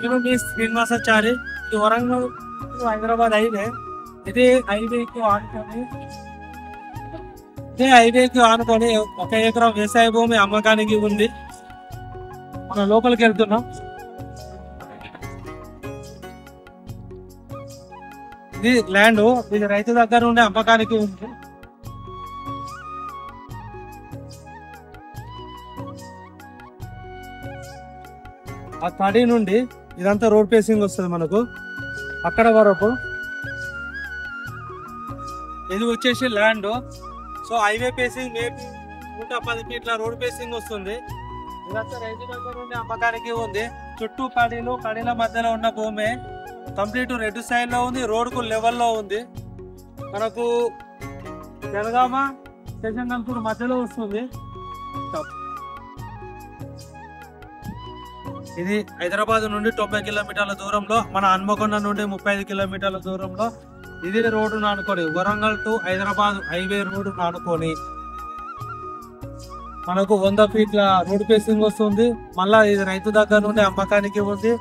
నేను మీ శ్రీనివాసాచారి. ఇది వరంగల్ హైదరాబాద్ హైవే. ఇదే హైవేకి ఆనుకొని 1 ఎకరం వ్యవసాయ భూమి అమ్మకానికి ఉంది. మనం లోపలికి వెళ్తున్నాం. ఇది ల్యాండ్, ఇది రైతు దగ్గర ఉండే అమ్మకానికి ఉంది. ఆ తడి నుండి ఇదంతా రోడ్ పేసింగ్ వస్తుంది మనకు అక్కడ వరకు. ఇది వచ్చేసి ల్యాండ్. సో హైవే పేసింగ్ 110 ఫీట్ల రోడ్ పేసింగ్ వస్తుంది. ఇదంతా రైతు దగ్గర నుండి అమ్మకానికి ఉంది. చుట్టూ కడీల మధ్యలో ఉన్న భూమి కంప్లీట్ రెడ్ సైడ్ లో ఉంది, రోడ్కు లెవెల్లో ఉంది. మనకు జనగామ స్టేషన్ కనుక మధ్యలో వస్తుంది. ఇది హైదరాబాద్ నుండి 90 కిలోమీటర్ల దూరంలో, మన హన్మకొండ నుండి 35 కిలోమీటర్ల దూరంలో. ఇది రోడ్డు నానుకొని Warangal to Hyderabad highway road నానుకొని మనకు 100 ఫీట్ల రోడ్ పేసింగ్ వస్తుంది. మళ్ళా ఇది రైతు దగ్గర నుండి అమ్మకానికి ఉంది.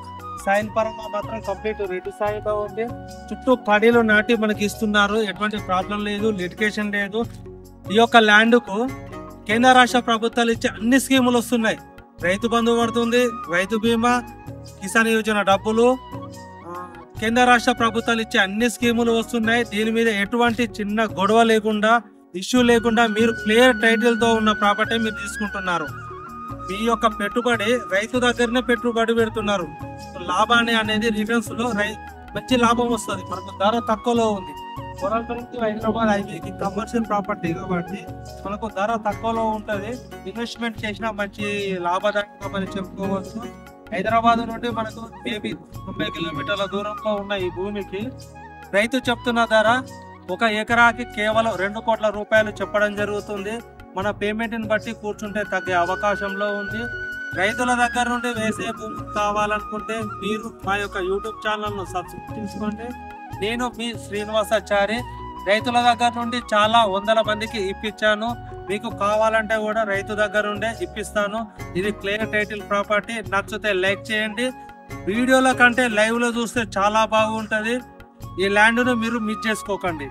సాయిల్ పరంగా మాత్రం కంప్లీట్ రెడ్ సాయిల్ ఉంది. చుట్టూ కడీలు నాటి మనకి ఇస్తున్నారు. ఎటువంటి ప్రాబ్లం లేదు, లిటిగేషన్ లేదు. ఈ యొక్క ల్యాండ్ కు కేంద్ర రాష్ట్ర ప్రభుత్వాలు ఇచ్చే అన్ని స్కీములు వస్తున్నాయి. రైతు బంధు పడుతుంది, రైతు బీమా, కిసాన్ యోజన డబ్బులు, కేంద్ర రాష్ట్ర ప్రభుత్వాలు ఇచ్చే అన్ని స్కీములు వస్తున్నాయి. దీని మీద ఎటువంటి చిన్న గొడవ లేకుండా, ఇష్యూ లేకుండా మీరు క్లియర్ టైటిల్ తో ఉన్న ప్రాపర్టీ మీరు తీసుకుంటున్నారు. మీ యొక్క పెట్టుబడి రైతు దగ్గరనే పెట్టుబడి పెడుతున్నారు. లాభాన్ని అనేది రిటర్న్స్ లో మంచి లాభం వస్తుంది. మనకు ధర తక్కువలో ఉంది. వరంగల్ నుంచి హైదరాబాద్ హైవేకి కమర్షియల్ ప్రాపర్టీ కాబట్టి మనకు ధర తక్కువలో ఉంటది. ఇన్వెస్ట్మెంట్ చేసినా మంచి లాభదాయకమని చెప్పుకోవచ్చు. హైదరాబాద్ నుండి మనకు మేబీ 90 కిలోమీటర్ల దూరంలో ఉన్న ఈ భూమికి రైతు చెప్తున్న ధర 1 ఎకరాకి కేవలం 2 కోట్ల రూపాయలు చెప్పడం జరుగుతుంది. మన పేమెంట్ ని బట్టి కూర్చుంటే తగ్గే అవకాశంలో ఉంది. రైతుల దగ్గర నుండి వేసే భూమి కావాలనుకుంటే మీరు మా యొక్క యూట్యూబ్ ఛానల్ ను సబ్స్క్రైబ్ చేసుకోండి. నేను మీ శ్రీనివాసాచారి. రైతుల దగ్గర నుండి చాలా వందల మందికి ఇప్పించాను. మీకు కావాలంటే కూడా రైతు దగ్గర నుండే ఇప్పిస్తాను. ఇది క్లియర్ టైటిల్ ప్రాపర్టీ. నచ్చితే లైక్ చేయండి. వీడియోల కంటే లైవ్ లో చూస్తే చాలా బాగుంటది. ఈ ల్యాండ్ ను మీరు మిస్ చేసుకోకండి.